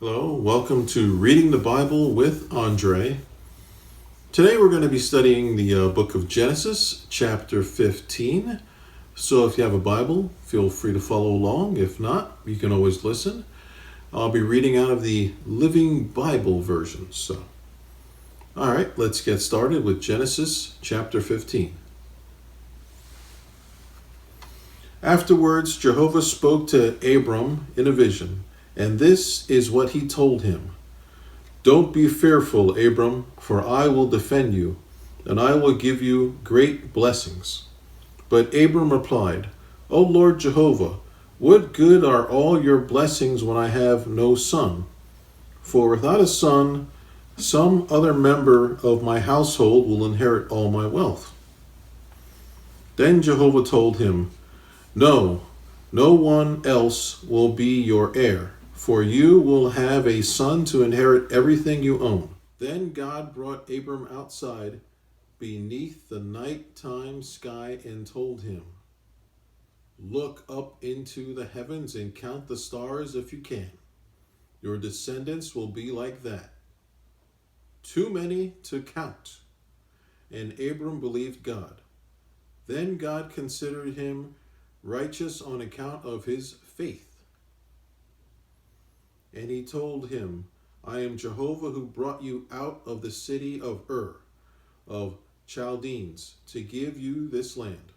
Hello, welcome to Reading the Bible with Andre. Today we're going to be studying the book of Genesis, chapter 15. So if you have a Bible, feel free to follow along. If not, you can always listen. I'll be reading out of the Living Bible version. All right, let's get started with Genesis, chapter 15. Afterwards, Jehovah spoke to Abram in a vision, and this is what he told him. Don't be fearful, Abram, for I will defend you, and I will give you great blessings. But Abram replied, O Lord Jehovah, what good are all your blessings when I have no son? For without a son, some other member of my household will inherit all my wealth. Then Jehovah told him, No, no one else will be your heir, for you will have a son to inherit everything you own. Then God brought Abram outside beneath the nighttime sky and told him, Look up into the heavens and count the stars if you can. Your descendants will be like that. Too many to count. And Abram believed God. Then God considered him righteous on account of his faith. And he told him, I am Jehovah who brought you out of the city of Ur, of Chaldeans, to give you this land.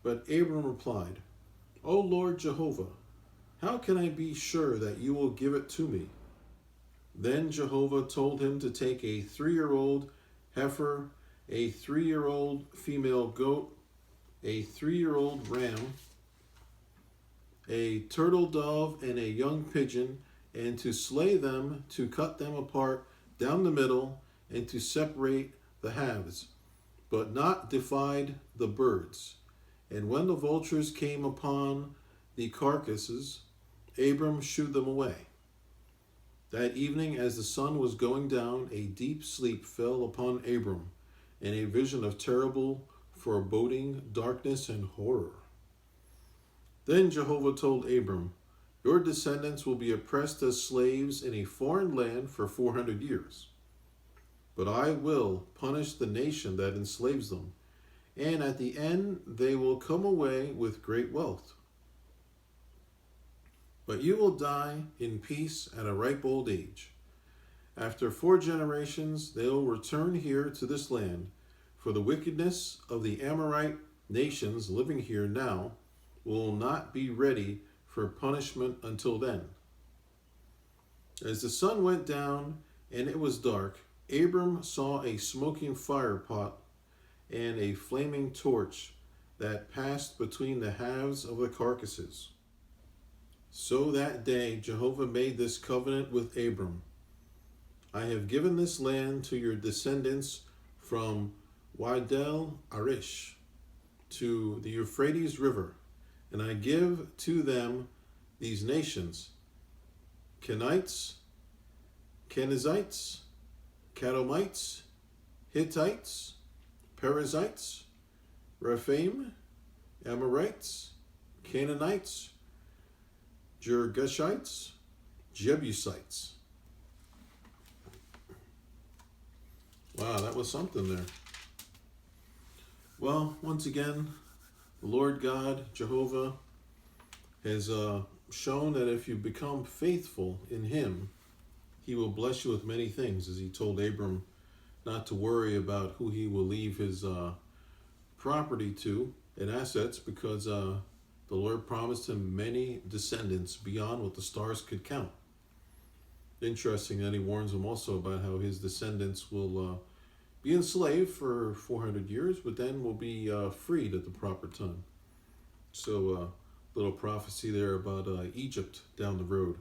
But Abram replied, O Lord Jehovah, how can I be sure that you will give it to me? Then Jehovah told him to take a 3-year-old heifer, a 3-year-old female goat, a 3-year-old ram, a turtle dove, and a young pigeon, and to slay them, to cut them apart down the middle, and to separate the halves, but not divide the birds. And when the vultures came upon the carcasses, Abram shooed them away. That evening, as the sun was going down, a deep sleep fell upon Abram, and a vision of terrible, foreboding darkness and horror. Then Jehovah told Abram, Your descendants will be oppressed as slaves in a foreign land for 400 years. But I will punish the nation that enslaves them, and at the end they will come away with great wealth. But you will die in peace at a ripe old age. After 4 generations they will return here to this land, for the wickedness of the Amorite nations living here now will not be ready for punishment until then. As the sun went down and it was dark, Abram saw a smoking fire pot and a flaming torch that passed between the halves of the carcasses. So that day Jehovah made this covenant with Abram. I have given this land to your descendants from Wadel Arish to the Euphrates River, and I give to them these nations: Kenites, Kenizzites, Kadmonites, Hittites, Perizzites, Rephaim, Amorites, Canaanites, Girgashites, Jebusites. Wow, that was something there. Well, once again, the Lord God, Jehovah, has shown that if you become faithful in Him, He will bless you with many things, as He told Abram not to worry about who He will leave His property to and assets, because the Lord promised him many descendants beyond what the stars could count. Interesting that He warns him also about how his descendants will be enslaved for 400 years, but then will be freed at the proper time. So, little prophecy there about Egypt down the road.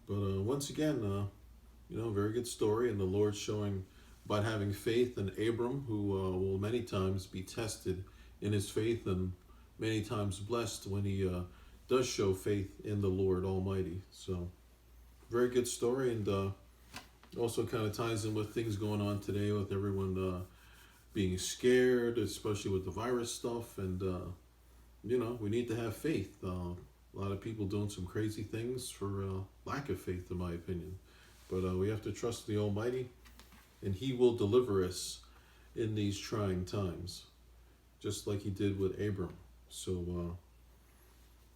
But once again, very good story, and the Lord showing about having faith in Abram, who will many times be tested in his faith and many times blessed when he does show faith in the Lord Almighty. So, very good story, and also kind of ties in with things going on today with everyone being scared, especially with the virus stuff, and we need to have faith. A lot of people doing some crazy things for lack of faith, in my opinion. But we have to trust the Almighty, and He will deliver us in these trying times, just like He did with Abram. So,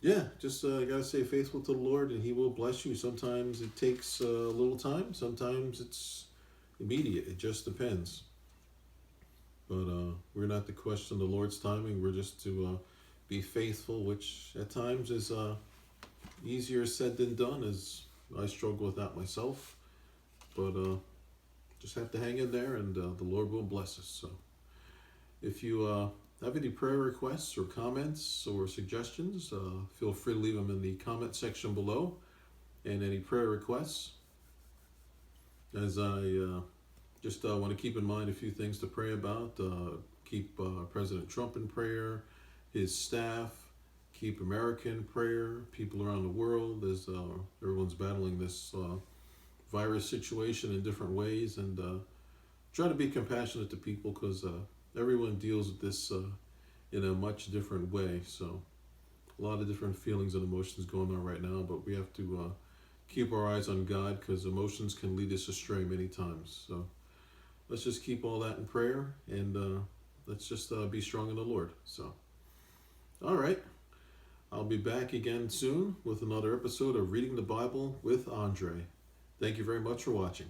yeah, just gotta stay faithful to the Lord, and He will bless you. Sometimes it takes a little time, sometimes it's immediate. It just depends. But we're not to question the Lord's timing. We're just to be faithful, which at times is easier said than done, as I struggle with that myself. But just have to hang in there, and the Lord will bless us. So if you have any prayer requests or comments or suggestions, feel free to leave them in the comment section below. And any prayer requests, as I just want to keep in mind a few things to pray about. Keep President Trump in prayer, his staff, keep America in prayer, people around the world, as everyone's battling this virus situation in different ways, and try to be compassionate to people, because everyone deals with this in a much different way. So a lot of different feelings and emotions going on right now, but we have to keep our eyes on God, because emotions can lead us astray many times. So let's just keep all that in prayer, and let's just be strong in the Lord. So, all right. I'll be back again soon with another episode of Reading the Bible with Andre. Thank you very much for watching.